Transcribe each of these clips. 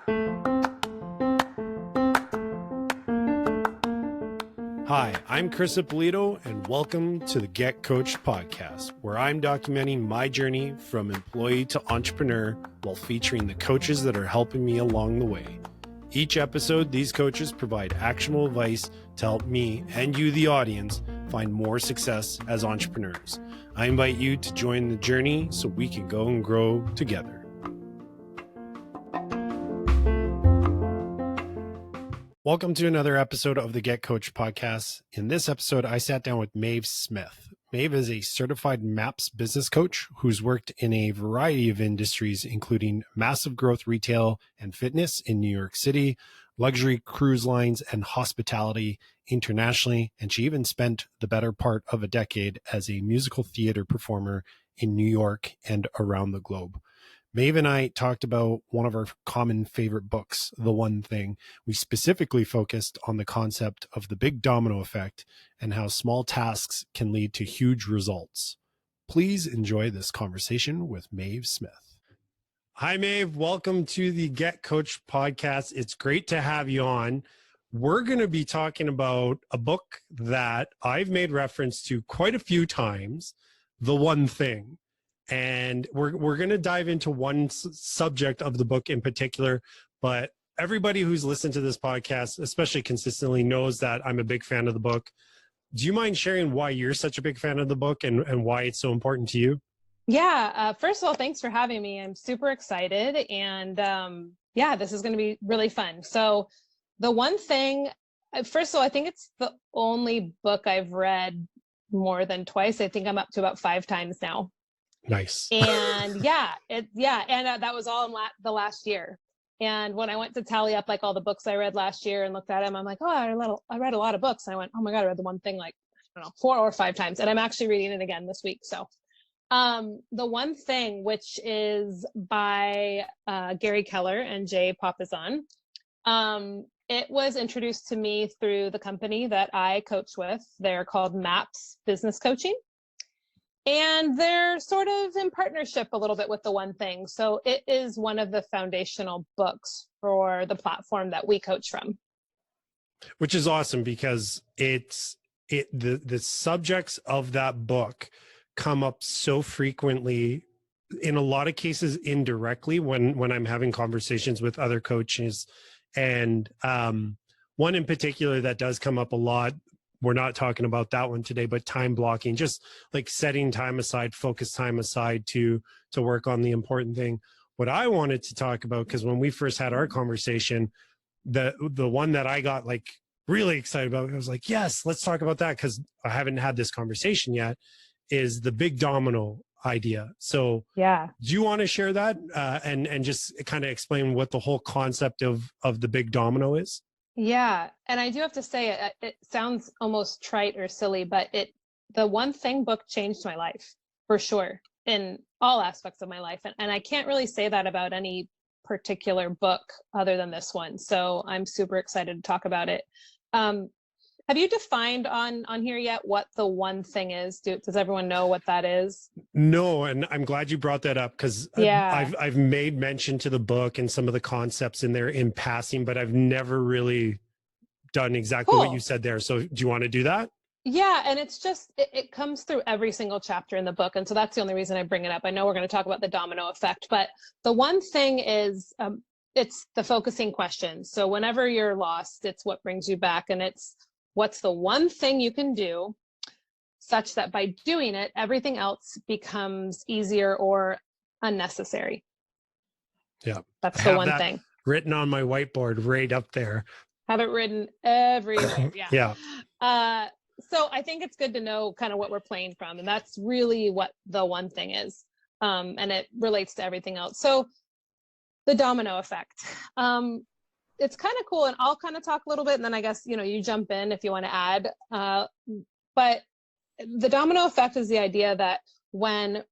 Hi, I'm Chris Ippolito, and welcome to the Get Coached podcast, where I'm documenting my journey from employee to entrepreneur while featuring the coaches that are helping me along the way. Each episode, these coaches provide actionable advice to help me and you, the audience, find more success as entrepreneurs. I invite you to join the journey so we can go and grow together. Welcome to another episode of the Get Coached podcast. In this episode, I sat down with Maeve Smith. Maeve is a certified MAPS business coach who's worked in a variety of industries, including massive growth retail and fitness in New York City, luxury cruise lines, and hospitality internationally. And she even spent the better part of a decade as a musical theater performer in New York and around the globe. Maeve and I talked about one of our common favorite books, The One Thing. We specifically focused on the concept of the big domino effect and how small tasks can lead to huge results. Please enjoy this conversation with Maeve Smith. Hi, Maeve. Welcome to the Get Coached podcast. It's great to have you on. We're going to be talking about a book that I've made reference to quite a few times, The One Thing. And we're going to dive into one subject of the book in particular, but everybody who's listened to this podcast, especially consistently, knows that I'm a big fan of the book. Do you mind sharing why you're such a big fan of the book and why it's so important to you? Yeah. First of all, thanks for having me. I'm super excited. And this is going to be really fun. So The One Thing, first of all, I think it's the only book I've read more than twice. I think I'm up to about 5 times now. Nice. And that was all in the last year. And when I went to tally up like all the books I read last year and looked at them, I'm like, oh, I read a lot of books. And I went, oh my God, I read The One Thing like, I don't know, 4 or 5 times. And I'm actually reading it again this week. So The One Thing, which is by Gary Keller and Jay Papasan. It was introduced to me through the company that I coach with. They're called MAPS Business Coaching. And they're sort of in partnership a little bit with The One Thing. So it is one of the foundational books for the platform that we coach from. Which is awesome because the subjects of that book come up so frequently, in a lot of cases indirectly when I'm having conversations with other coaches. And one in particular that does come up a lot, we're not talking about that one today, but time blocking, just like setting time aside, focus time aside to work on the important thing. What I wanted to talk about, because when we first had our conversation, the one that I got like really excited about, I was like, yes, let's talk about that, because I haven't had this conversation yet, is the big domino idea. So yeah, do you want to share that and just kind of explain what the whole concept of the big domino is? Yeah. And I do have to say, it sounds almost trite or silly, but The One Thing book changed my life for sure in all aspects of my life. And I can't really say that about any particular book other than this one. So I'm super excited to talk about it. Have you defined on here yet what the one thing is? Does everyone know what that is? No, and I'm glad you brought that up because I've made mention to the book and some of the concepts in there in passing, but I've never really done exactly what you said there. So do you want to do that? Yeah, and it's just, it comes through every single chapter in the book. And so that's the only reason I bring it up. I know we're going to talk about the domino effect, but the one thing is, it's the focusing question. So whenever you're lost, it's what brings you back. And it's what's the one thing you can do such that by doing it, everything else becomes easier or unnecessary. Yeah. That's the one thing. Written on my whiteboard right up there. Have it written everywhere. Yeah. Yeah. So I think it's good to know kind of what we're playing from. And that's really what the one thing is. And it relates to everything else. So the domino effect. It's kind of cool. And I'll kind of talk a little bit. And then I guess, you jump in if you want to add. But the domino effect is the idea that when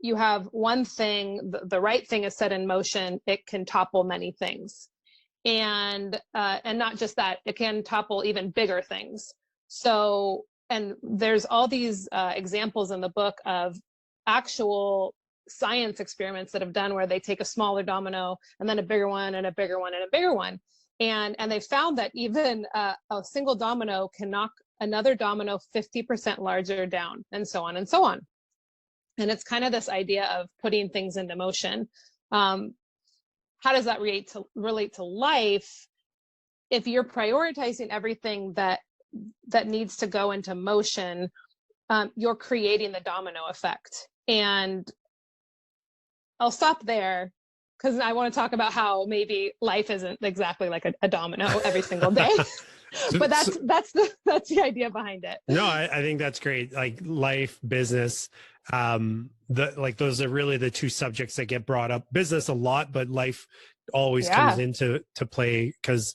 you have one thing, the right thing is set in motion, it can topple many things. And not just that, it can topple even bigger things. So, and there's all these examples in the book of actual science experiments that have done where they take a smaller domino and then a bigger one and a bigger one and a bigger one. And they found that even a single domino can knock another domino 50% larger down, and so on and so on. And it's kind of this idea of putting things into motion. How does that relate to life? If you're prioritizing everything that needs to go into motion, you're creating the domino effect. And I'll stop there because I want to talk about how maybe life isn't exactly like a domino every single day. But that's the idea behind it. No, I think that's great. Like life, business, those are really the two subjects that get brought up. Business a lot, but life always comes into play because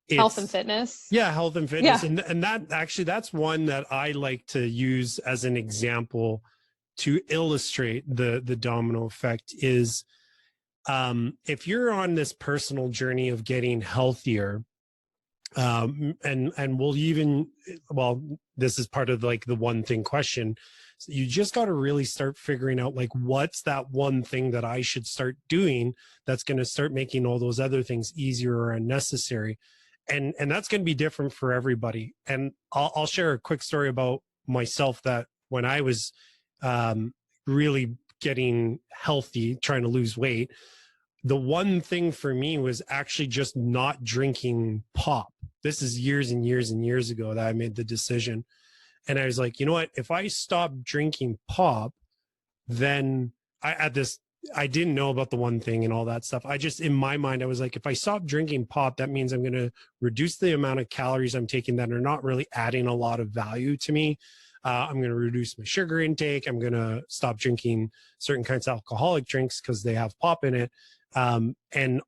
it's health and fitness. Yeah, health and fitness. Yeah. And that actually, that's one that I like to use as an example to illustrate the domino effect is if you're on this personal journey of getting healthier, and we'll even, well, this is part of like the one thing question. So you just got to really start figuring out like, what's that one thing that I should start doing that's going to start making all those other things easier or unnecessary. And that's going to be different for everybody. And I'll share a quick story about myself that when I was really getting healthy, trying to lose weight, the one thing for me was actually just not drinking pop. This is years and years and years ago that I made the decision. And I was like, you know what? If I stop drinking pop, then I didn't know about the one thing and all that stuff. I just, in my mind, I was like, if I stop drinking pop, that means I'm going to reduce the amount of calories I'm taking that are not really adding a lot of value to me. I'm going to reduce my sugar intake. I'm going to stop drinking certain kinds of alcoholic drinks because they have pop in it. And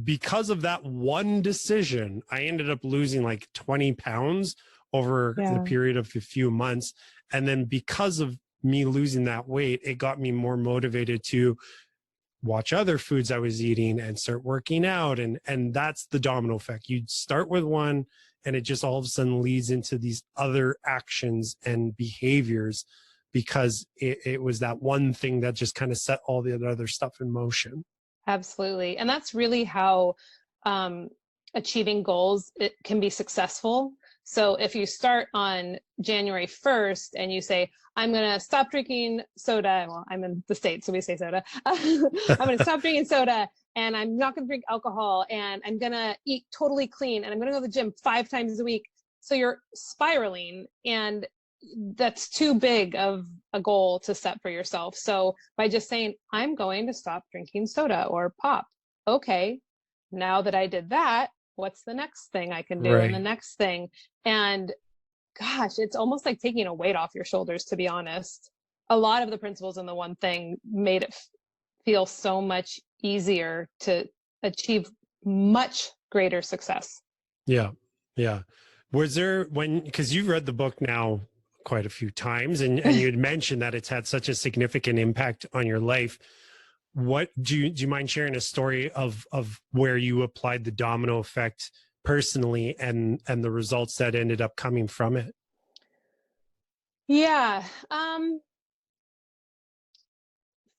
because of that one decision, I ended up losing like 20 pounds over the period of a few months. And then because of me losing that weight, it got me more motivated to watch other foods I was eating and start working out. And that's the domino effect. You start with one and it just all of a sudden leads into these other actions and behaviors because it was that one thing that just kind of set all the other stuff in motion. Absolutely. And that's really how achieving goals, it can be successful. So if you start on January 1st and you say, I'm going to stop drinking soda. Well, I'm in the States, so we say soda. I'm going to stop drinking soda and I'm not going to drink alcohol and I'm going to eat totally clean and I'm going to go to the gym 5 times a week. So you're spiraling, and that's too big of a goal to set for yourself. So by just saying, I'm going to stop drinking soda or pop. Okay, now that I did that, what's the next thing I can do? Right. And the next thing. And gosh, it's almost like taking a weight off your shoulders, to be honest. A lot of the principles in the one thing made it feel so much easier to achieve much greater success. Yeah. Yeah. Was there because you've read the book now quite a few times and you had mentioned that it's had such a significant impact on your life. What do you mind sharing a story of where you applied the domino effect personally and the results that ended up coming from it? Yeah.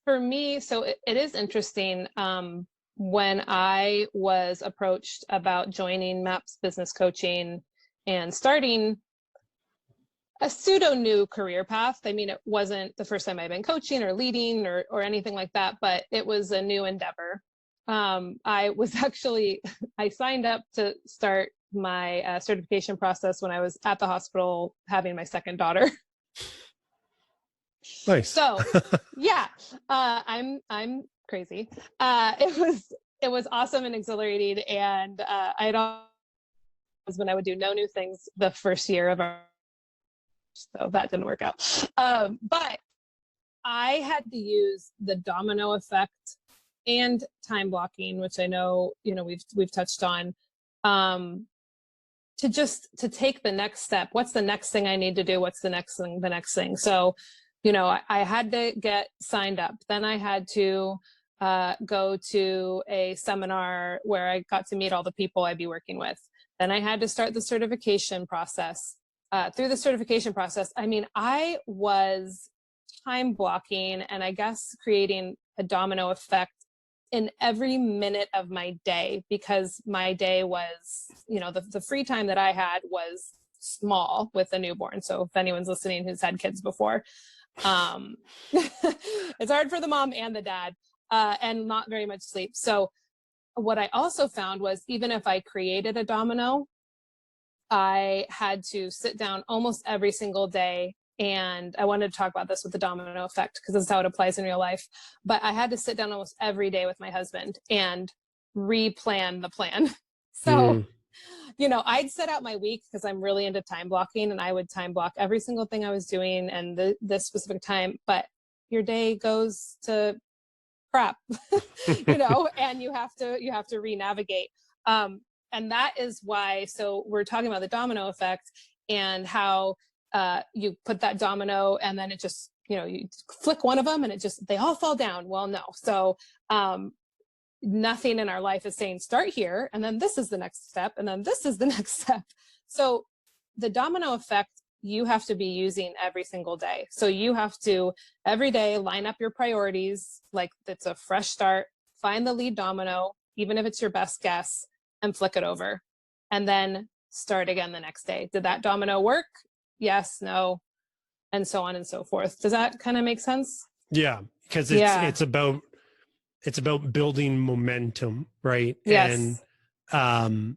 For me, so it is interesting. When I was approached about joining MAPS business coaching and starting a pseudo new career path. I mean, it wasn't the first time I've been coaching or leading or anything like that, but it was a new endeavor. I signed up to start my certification process when I was at the hospital having my second daughter. Nice. So yeah, I'm crazy. It was awesome and exhilarating. And I would do no new things the first year of our, so that didn't work out. But I had to use the domino effect and time blocking, which I know, we've touched on, to take the next step. What's the next thing I need to do? What's the next thing? So, I had to get signed up. Then I had to go to a seminar where I got to meet all the people I'd be working with. Then I had to start the certification process. Through the certification process, I mean, I was time blocking and I guess creating a domino effect in every minute of my day, because my day was, the free time that I had was small with a newborn. So if anyone's listening who's had kids before, it's hard for the mom and the dad, and not very much sleep. So what I also found was, even if I created a domino, I had to sit down almost every single day. And I wanted to talk about this with the domino effect, because this is how it applies in real life. But I had to sit down almost every day with my husband and replan the plan. So, I'd set out my week, because I'm really into time blocking, and I would time block every single thing I was doing and this specific time. But your day goes to crap, and you have to re-navigate. And that is why, so we're talking about the domino effect and how you put that domino and then it just, you flick one of them and they all fall down. Well, no. So nothing in our life is saying start here, and then this is the next step, and then this is the next step. So the domino effect, you have to be using every single day. So you have to every day line up your priorities, like it's a fresh start, find the lead domino, even if it's your best guess, and flick it over, and then start again the next day. Did that domino work? Yes, no, and so on and so forth. Does that kind of make sense? Yeah, because it's about building momentum, right? Yes. And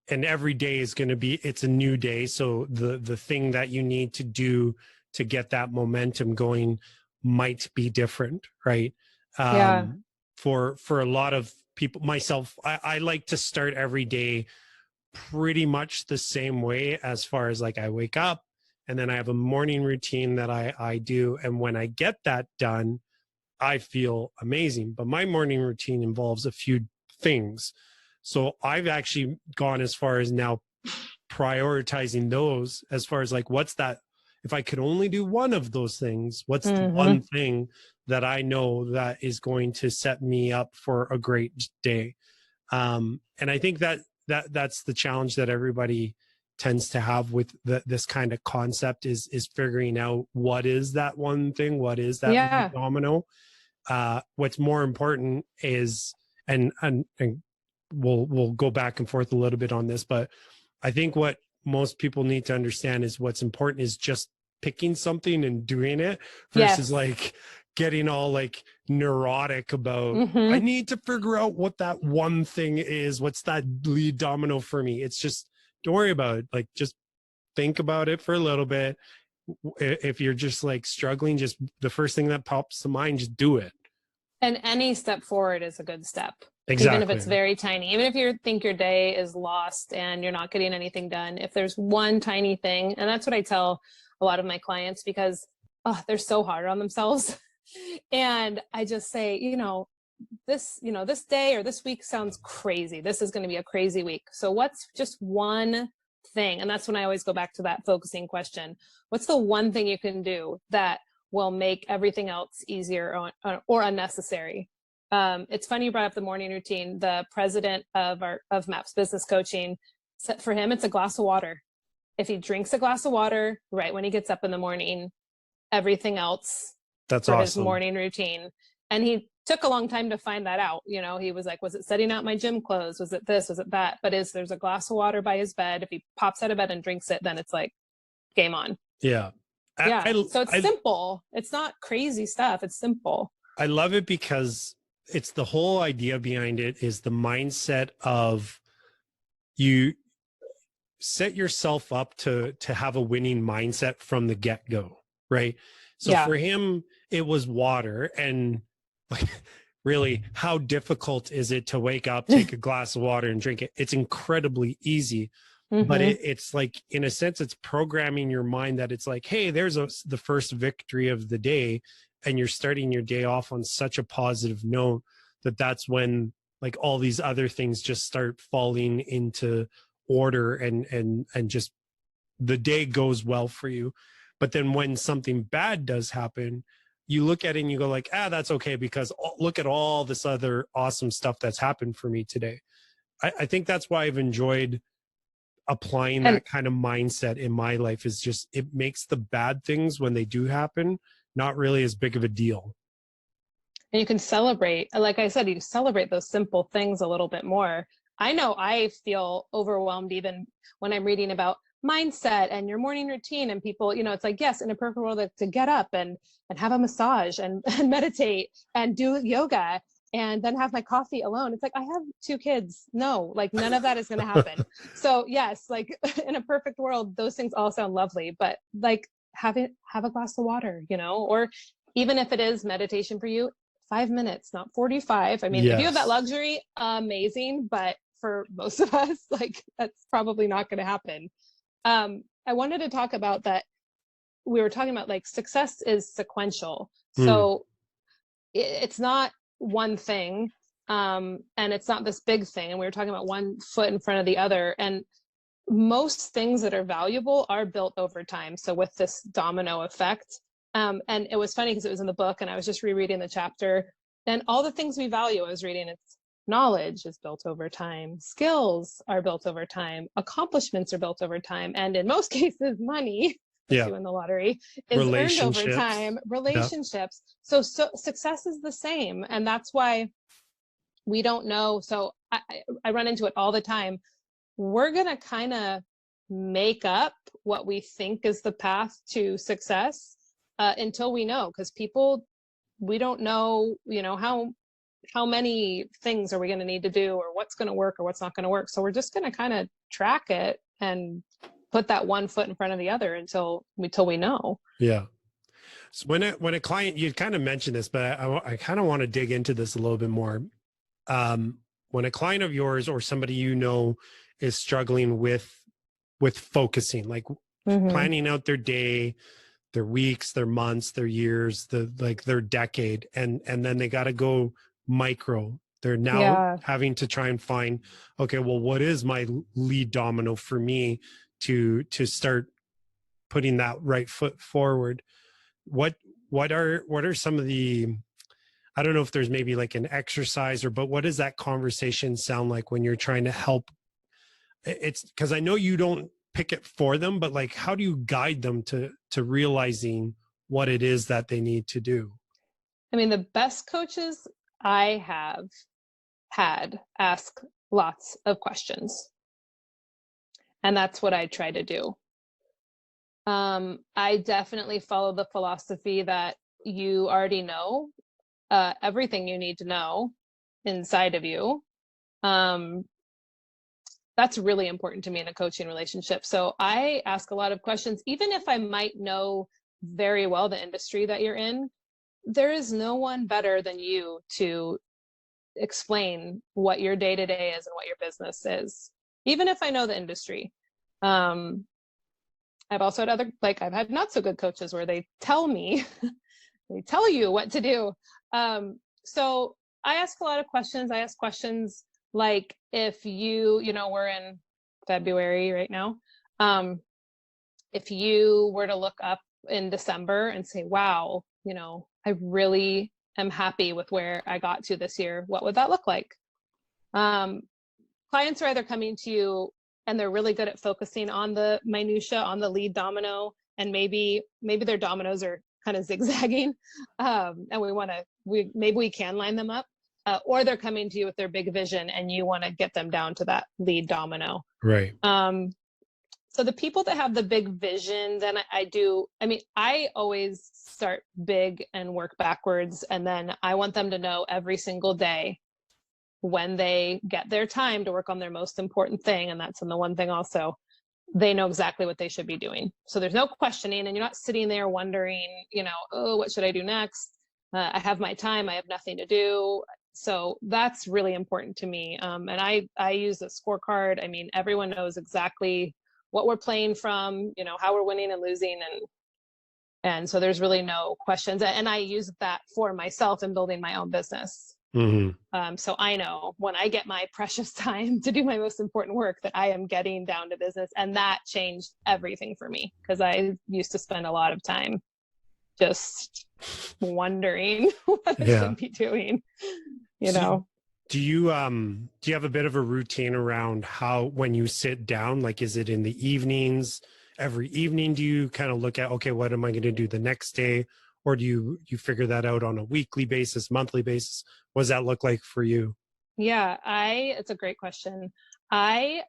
every day is going to be, it's a new day. So the thing that you need to do to get that momentum going might be different, right? For a lot of people, myself, I like to start every day pretty much the same way, as far as like I wake up and then I have a morning routine that I do. And when I get that done, I feel amazing. But my morning routine involves a few things. So I've actually gone as far as now prioritizing those, as far as like, what's that? If I could only do one of those things, what's the one thing that I know that is going to set me up for a great day? And I think that's the challenge that everybody tends to have with this kind of concept is figuring out what is that one thing, what is that domino. What's more important is, and we'll go back and forth a little bit on this, but I think what most people need to understand is what's important is just picking something and doing it versus like getting all like neurotic about I need to figure out what that one thing is. What's that lead domino for me? It's just, don't worry about it. Like, just think about it for a little bit. If you're just like struggling, just the first thing that pops to mind, just do it. And any step forward is a good step. Exactly. Even if it's very tiny, even if you think your day is lost and you're not getting anything done, if there's one tiny thing, and that's what I tell a lot of my clients, because they're so hard on themselves. And I just say, this day or this week sounds crazy. This is going to be a crazy week. So what's just one thing? And that's when I always go back to that focusing question. What's the one thing you can do that will make everything else easier or unnecessary? It's funny you brought up the morning routine. The president of MAPS Business Coaching, for him, it's a glass of water. If he drinks a glass of water right when he gets up in the morning, everything else that's for awesome. His morning routine. And he took a long time to find that out. He was like, was it setting out my gym clothes? Was it this? Was it that? But there's a glass of water by his bed. If he pops out of bed and drinks it, then it's like game on. Yeah. So it's simple. It's not crazy stuff. It's simple. I love it because it's the whole idea behind it is the mindset of you set yourself up to have a winning mindset from the get-go, right? So for him, it was water. And like, really, how difficult is it to wake up, take a glass of water and drink it? It's incredibly easy. But it's like, in a sense, it's programming your mind that it's like, hey, there's the first victory of the day, and you're starting your day off on such a positive note that's when like all these other things just start falling into order, and just the day goes well for you. But then when something bad does happen, you look at it and you go like, that's okay, because look at all this other awesome stuff that's happened for me today. I think that's why I've enjoyed applying that kind of mindset in my life, is just, it makes the bad things when they do happen not really as big of a deal. And you can celebrate, like I said, you celebrate those simple things a little bit more. I know I feel overwhelmed even when I'm reading about mindset and your morning routine, and people, it's like, yes, in a perfect world, to get up and have a massage and meditate and do yoga and then have my coffee alone. It's like, I have 2 kids. No, like none of that is going to happen. So yes, like in a perfect world, those things all sound lovely, but like have a glass of water, or even if it is meditation for you, 5 minutes, not 45. I mean, if you have that luxury, amazing. But for most of us, like that's probably not going to happen. I wanted to talk about that. We were talking about like success is sequential. So it's not one thing. And it's not this big thing. And we were talking about one foot in front of the other. And most things that are valuable are built over time. So with this domino effect, and it was funny because it was in the book and I was just rereading the chapter, and all the things we value, I was reading, it's knowledge is built over time, skills are built over time, accomplishments are built over time, and in most cases, money, you win the lottery, is earned over time, relationships. So success is the same. And that's why we don't know. So I run into it all the time. We're going to kind of make up what we think is the path to success until we know, because we don't know, how many things are we going to need to do, or what's going to work or what's not going to work. So we're just going to kind of track it and put that one foot in front of the other until we know. Yeah. So when a client, you kind of mentioned this, but I kind of want to dig into this a little bit more. When a client of yours or somebody is struggling with focusing, like planning out their day, their weeks, their months, their years, their decade, and then they got to go micro. They're now having to try and find, okay, well, what is my lead domino for me to start putting that right foot forward? What are some of the, I don't know if there's maybe like an exercise but what does that conversation sound like when you're trying to help? It's because I know you don't pick it for them, but like, how do you guide them to realizing what it is that they need to do? I mean, the best coaches I have had ask lots of questions. And that's what I try to do. I definitely follow the philosophy that you already know everything you need to know inside of you. That's really important to me in a coaching relationship. So I ask a lot of questions, even if I might know very well the industry that you're in. There is no one better than you to explain what your day-to-day is and what your business is, even if I know the industry. I've also had I've had not so good coaches where they tell me, they tell you what to do. So I ask a lot of questions. I ask questions like, if we're in February right now. If you were to look up in December and say, wow, I really am happy with where I got to this year, what would that look like? Clients are either coming to you and they're really good at focusing on the minutia, on the lead domino, and maybe their dominoes are kind of zigzagging, and maybe we can line them up, or they're coming to you with their big vision and you want to get them down to that lead domino. Right. So the people that have the big vision, then I always start big and work backwards. And then I want them to know every single day when they get their time to work on their most important thing. And that's in the one thing also, they know exactly what they should be doing. So there's no questioning, and you're not sitting there wondering, oh, what should I do next? I have my time. I have nothing to do. So that's really important to me. And I use a scorecard. I mean, everyone knows exactly what we're playing from, how we're winning and losing. And so there's really no questions. And I use that for myself in building my own business. So I know when I get my precious time to do my most important work that I am getting down to business. And that changed everything for me, because I used to spend a lot of time just wondering what I should be doing, Do you have a bit of a routine around when you sit down, like, is it in the evenings? Every evening, do you kind of look at, okay, what am I going to do the next day? or do you figure that out on a weekly basis, monthly basis? What does that look like for you? Yeah, it's a great question. I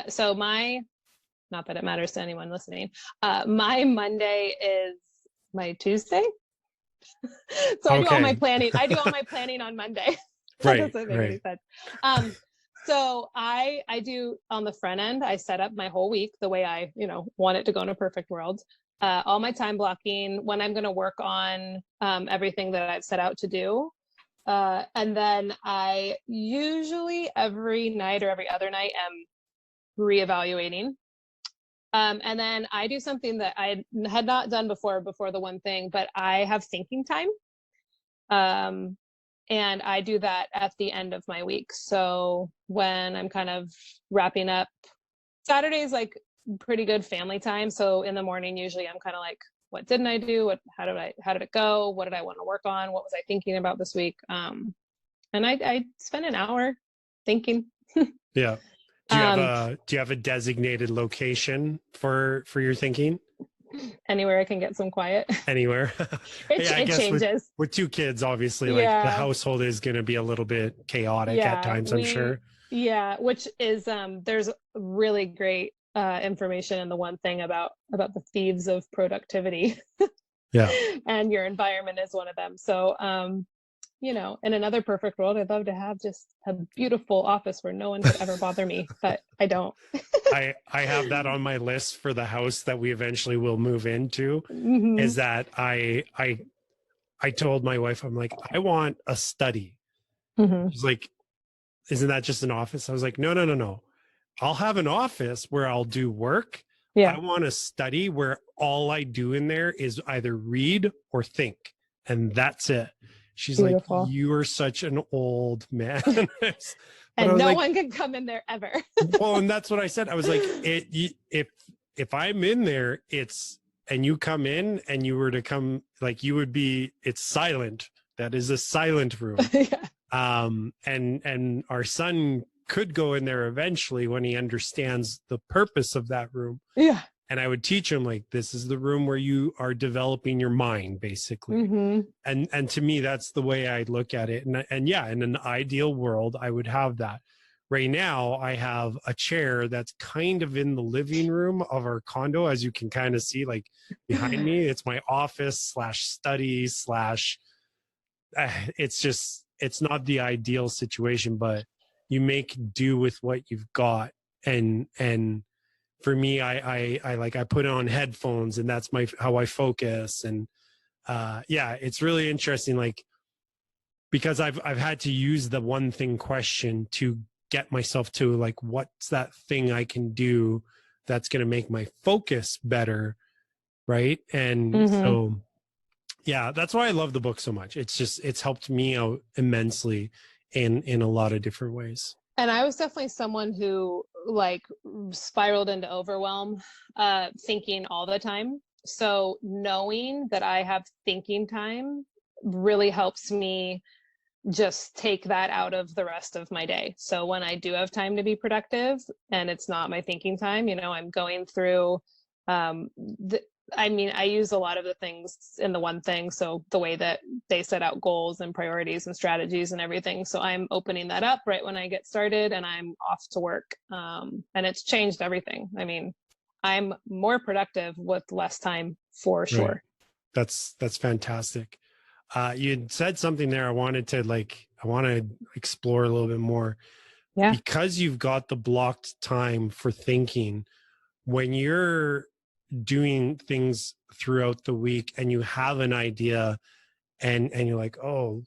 so my, not that it matters to anyone listening, my Monday is my Tuesday. So I do all my Okay. planning. I do all my planning on Monday. That Right, doesn't make any right. sense. So I do on the front end, I set up my whole week the way I, want it to go in a perfect world. All my time blocking, when I'm going to work on everything that I've set out to do. And then I usually every night or every other night am reevaluating. And then I do something that I had not done before the one thing, but I have thinking time. And I do that at the end of my week. So when I'm kind of wrapping up, Saturday's like pretty good family time. So in the morning, usually I'm kind of like, what didn't I do? How did it go? What did I want to work on? What was I thinking about this week? And I spend an hour thinking. Yeah. um, Do you have a designated location for your thinking? Anywhere I can get some quiet. Anywhere? Yeah, I It guess changes. with two kids, obviously, like the Yeah. household is going to be a little bit chaotic at Yeah. times, I'm sure. Which is, there's really great information in the one thing about the thieves of productivity. Yeah. And your environment is one of them. So, in another perfect world, I'd love to have just a beautiful office where no one could ever bother me, but I don't. I have that on my list for the house that we eventually will move into, Hmm. is that I told my wife, I'm like, I want a study. Hmm. She's like, isn't that just an office? I was like, no, no, no, no. I'll have an office where I'll do work. I Yeah. want a study where all I do in there is either read or think, and that's it. She's like, Beautiful. you are such an old man. But I And was no like, one can come in there ever. well, and that's what I said. I was like, if I'm in there, it's, and you come in and you were to come, like, you would be, it's silent. That is a silent room. Yeah. And our son could go in there eventually when he understands the purpose of that room. Yeah. And I would teach him, like, this is the room where you are developing your mind, basically. Hmm. And to me, that's the way I look at it. And yeah, in an ideal world, I would have that. Right now, I have a chair that's kind of in the living room of our condo, as you can kind of see, like behind me. It's my office slash study slash. It's not the ideal situation, but you make do with what you've got. And for me, I put on headphones, and that's how I focus. And yeah, it's really interesting, like, because I've had to use the one thing question to get myself to, like, what's that thing I can do that's going to make my focus better, right? And Hmm. so yeah, that's why I love the book so much. It's helped me out immensely in a lot of different ways. And I was definitely someone who like spiraled into overwhelm, thinking all the time. So knowing that I have thinking time really helps me just take that out of the rest of my day. So when I do have time to be productive and it's not my thinking time, I'm going through I use a lot of the things in the one thing. So the way that they set out goals and priorities and strategies and everything. So I'm opening that up right when I get started and I'm off to work. And it's changed everything. I mean, I'm more productive with less time for Right. sure. That's fantastic. You said something there. I want to explore a little bit more, Yeah. because you've got the blocked time for thinking. When you're doing things throughout the week and you have an idea, and you're like, oh,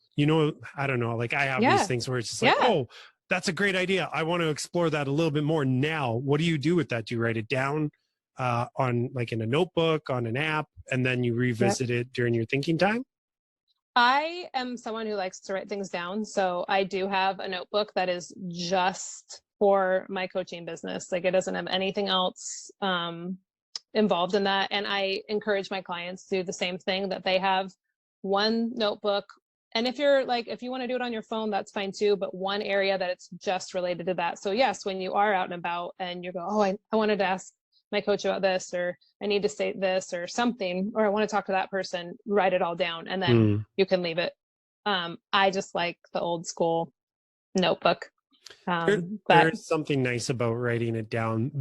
I don't know, like, I have these Yeah. things where it's just like, Yeah. oh, that's a great idea, I want to explore that a little bit more now. What do you do with that? Do you write it down on, like, in a notebook, on an app, and then you Yep. revisit it during your thinking time? I am someone who likes to write things down. So I do have a notebook that is just for my coaching business. Like it doesn't have anything else involved in that. And I encourage my clients to do the same thing, that they have one notebook. And if you want to do it on your phone, that's fine too, but one area that it's just related to that. So yes, when you are out and about and you go, oh, I wanted to ask my coach about this, or I need to say this or something, or I want to talk to that person, write it all down and then you can leave it. I just like the old school notebook. There's something nice about writing it down.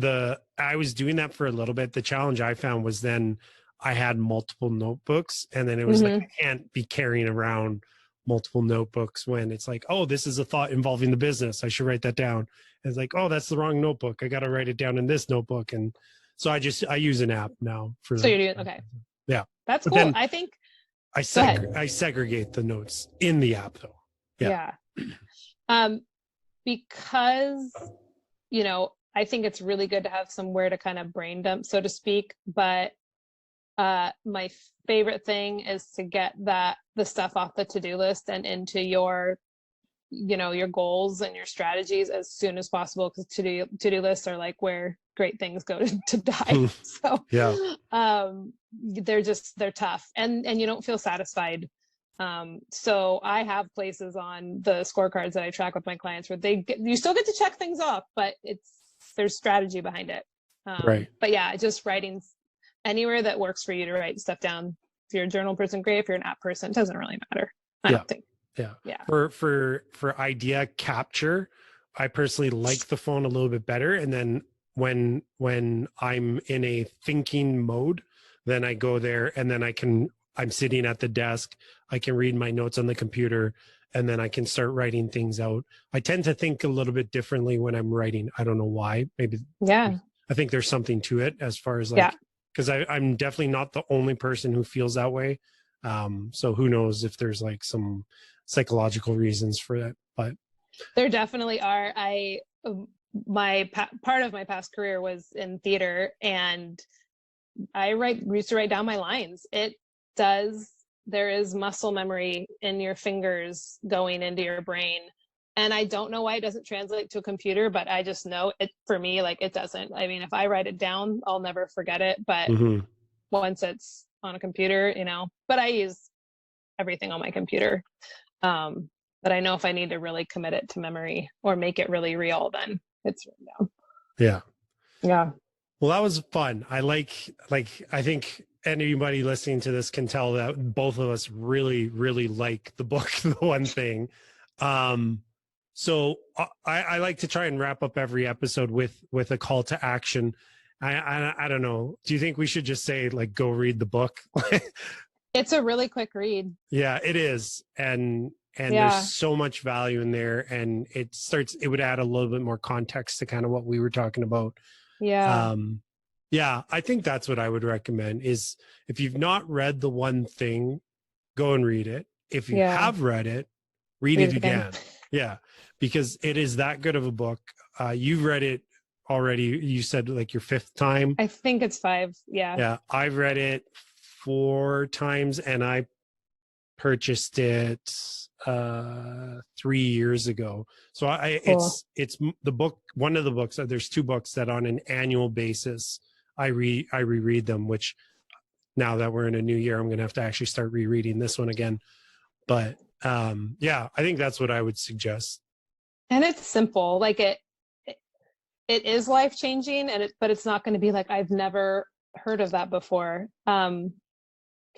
I was doing that for a little bit. The challenge I found was then I had multiple notebooks, and then it was like, I can't be carrying around multiple notebooks when it's like, oh, this is a thought involving the business, I should write that down. And it's like, oh, that's the wrong notebook, I got to write it down in this notebook. And so I use an app now for so you're doing okay. Yeah, that's cool. I think I segregate the notes in the app though. Yeah. Because, you know, I think it's really good to have somewhere to kind of brain dump, so to speak. But my favorite thing is to get the stuff off the to-do list and into your, you know, your goals and your strategies as soon as possible, because to-do lists are like where great things go to die. So they're tough, and you don't feel satisfied. So I have places on the scorecards that I track with my clients where you still get to check things off, but there's strategy behind it. Right. But yeah, just writing anywhere that works for you to write stuff down. If you're a journal person, great. If you're an app person, it doesn't really matter. I don't think. Yeah. For idea capture, I personally like the phone a little bit better. And then when I'm in a thinking mode, then I go there, and then I'm sitting at the desk, I can read my notes on the computer, and then I can start writing things out. I tend to think a little bit differently when I'm writing. I don't know why. Maybe. Yeah. I think there's something to it as far as like, because I'm definitely not the only person who feels that way. So who knows if there's like some psychological reasons for that, but there definitely are. Part of my past career was in theater, and I used to write down my lines. There is muscle memory in your fingers going into your brain. And I don't know why it doesn't translate to a computer, but I just know it, for me, like it doesn't. I mean, if I write it down, I'll never forget it. But once it's on a computer, you know, but I use everything on my computer. But I know if I need to really commit it to memory or make it really real, then it's written down. Yeah. Well, that was fun. I think anybody listening to this can tell that both of us really, really like the book, The One Thing. So I like to try and wrap up every episode with a call to action. I don't know. Do you think we should just say like, go read the book? It's a really quick read. Yeah, it is. And there's so much value in there, and it would add a little bit more context to kind of what we were talking about. I think that's what I would recommend is if you've not read The One Thing, go and read it. If you have read it, read it again. Yeah, because it is that good of a book. You've read it already. You said like your 5th time. I think it's 5. Yeah, I've read it 4 times, and I purchased it 3 years ago. So it's the book, one of the books. There's 2 books that on an annual basis I reread them, which now that we're in a new year, I'm going to have to actually start rereading this one again. But I think that's what I would suggest. And it's simple. Like it is life-changing, but it's not going to be like, I've never heard of that before. Can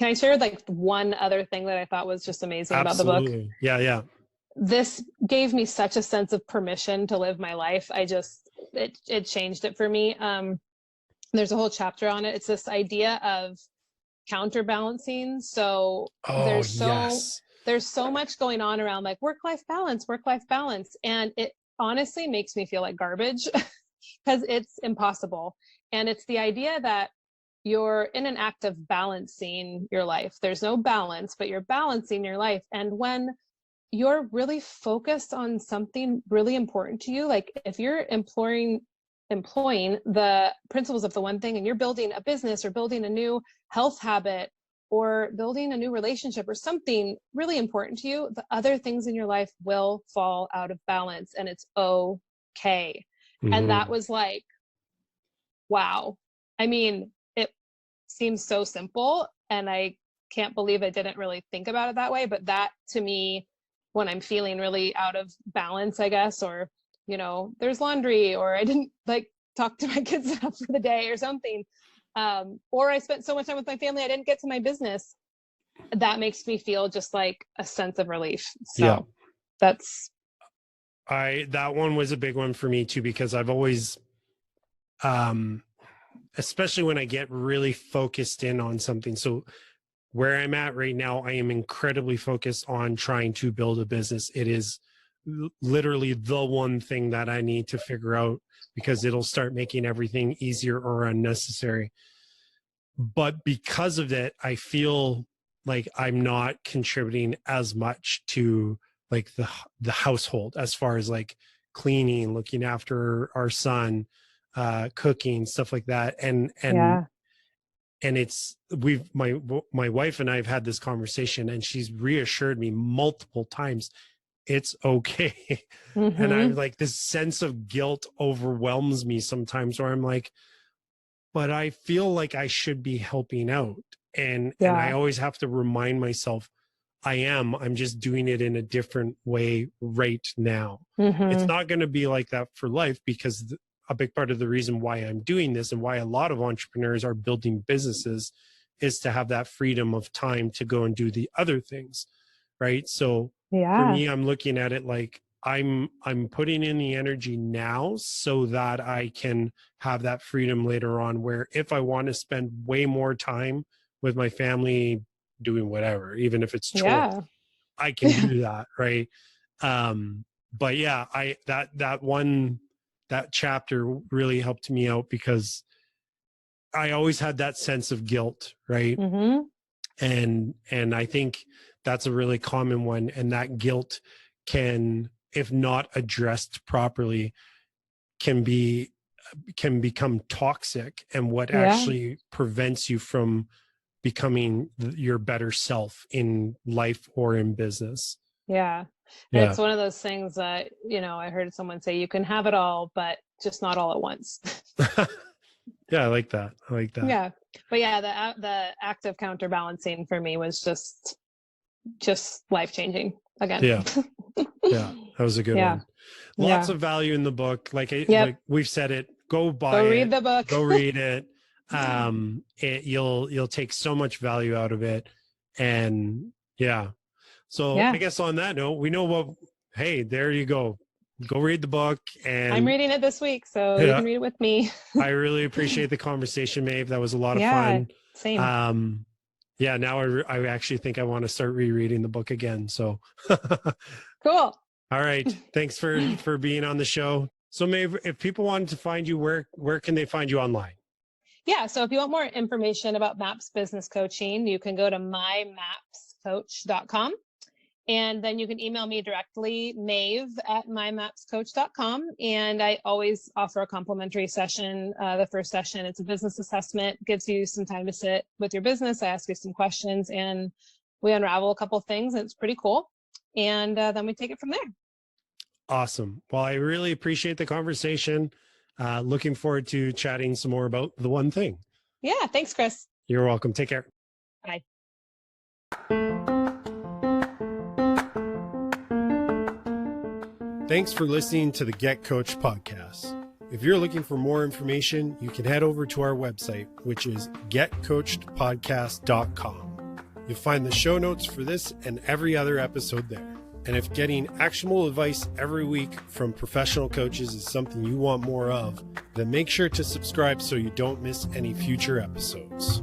I share like one other thing that I thought was just amazing about the book? Yeah. This gave me such a sense of permission to live my life. It changed it for me. There's a whole chapter on it. It's this idea of counterbalancing. So there's so much going on around like work-life balance. And it honestly makes me feel like garbage because it's impossible. And it's the idea that you're in an act of balancing your life. There's no balance, but you're balancing your life. And when you're really focused on something really important to you, like if you're employing the principles of The One Thing and you're building a business or building a new health habit or building a new relationship or something really important to you, the other things in your life will fall out of balance, and it's okay. And that was like, wow. I mean, it seems so simple, and I can't believe I didn't really think about it that way. But that, to me, when I'm feeling really out of balance, I guess, or, you know, there's laundry, or I didn't like, talk to my kids enough for the day or something. Or I spent so much time with my family, I didn't get to my business. That makes me feel just like a sense of relief. So that's. That one was a big one for me too, because I've always, especially when I get really focused in on something. So where I'm at right now, I am incredibly focused on trying to build a business. It is literally the one thing that I need to figure out, because it'll start making everything easier or unnecessary. But because of that, I feel like I'm not contributing as much to like the household, as far as like cleaning, looking after our son, cooking, stuff like that. And it's my wife and I have had this conversation, and she's reassured me multiple times it's okay. And I'm like, this sense of guilt overwhelms me sometimes, where I'm like, but I feel like I should be helping out. And I always have to remind myself I'm just doing it in a different way right now. It's not going to be like that for life, because a big part of the reason why I'm doing this, and why a lot of entrepreneurs are building businesses, is to have that freedom of time to go and do the other things. Right. So for me, I'm looking at it like I'm putting in the energy now so that I can have that freedom later on, where if I want to spend way more time with my family doing whatever, even if it's chores, I can do that. Right. But yeah, that chapter really helped me out, because I always had that sense of guilt. Right. And I think that's a really common one. And that guilt can, if not addressed properly, can become toxic, and what actually prevents you from becoming your better self in life or in business. And it's one of those things that, I heard someone say, you can have it all, but just not all at once. Yeah, I like that. Yeah. But the act of counterbalancing for me was just life-changing again. Yeah, that was a good one. Lots of value in the book. Like we've said it, go read the book. Go read it. You'll take so much value out of it. And so I guess on that note, we know hey, there you go read the book. And I'm reading it this week, so you can read it with me. I really appreciate the conversation, Maeve. That was a lot of fun. Same. Now I actually think I want to start rereading the book again. So cool. All right. Thanks for being on the show. So Maeve, if people wanted to find you, where can they find you online? Yeah. So if you want more information about MAPS business coaching, you can go to mymapscoach.com. And then you can email me directly, maeve@mymapscoach.com. And I always offer a complimentary session. The first session, it's a business assessment, gives you some time to sit with your business. I ask you some questions, and we unravel a couple things. And it's pretty cool. And then we take it from there. Awesome. Well, I really appreciate the conversation. Looking forward to chatting some more about the one thing. Yeah. Thanks, Chris. You're welcome. Take care. Bye. Thanks for listening to the Get Coach podcast. If you're looking for more information, you can head over to our website, which is getcoachedpodcast.com. You'll find the show notes for this and every other episode there. And if getting actionable advice every week from professional coaches is something you want more of, then make sure to subscribe so you don't miss any future episodes.